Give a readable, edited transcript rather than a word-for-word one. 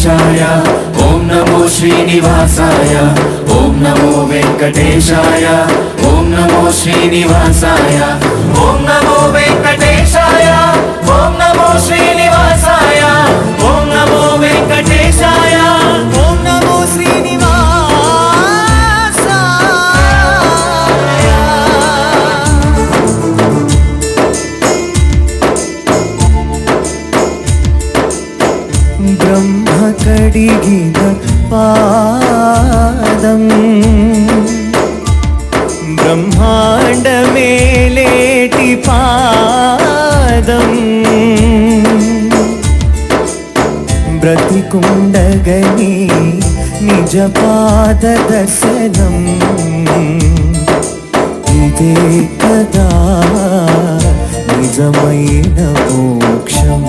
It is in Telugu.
వెంకటేశాయ, ఓం నమో శ్రీనివాసాయ, ఓం నమో వెంకటేశాయ, ఓం నమో శ్రీనివాసాయ, ఓం నమో వెంకటేశాయ, ఓం నమో శ్రీనివాసాయ, ఓం నమో వెంకటేశాయ, ఓం నమో శ్రీనివాసాయ. బ్రహ్మ కడిగిన పాదం బ్రహ్మాండమేలేటి పాదం బ్రతికుండగని నిజ పాద దర్శనం ఇదే కదా నిజమైన మోక్షం.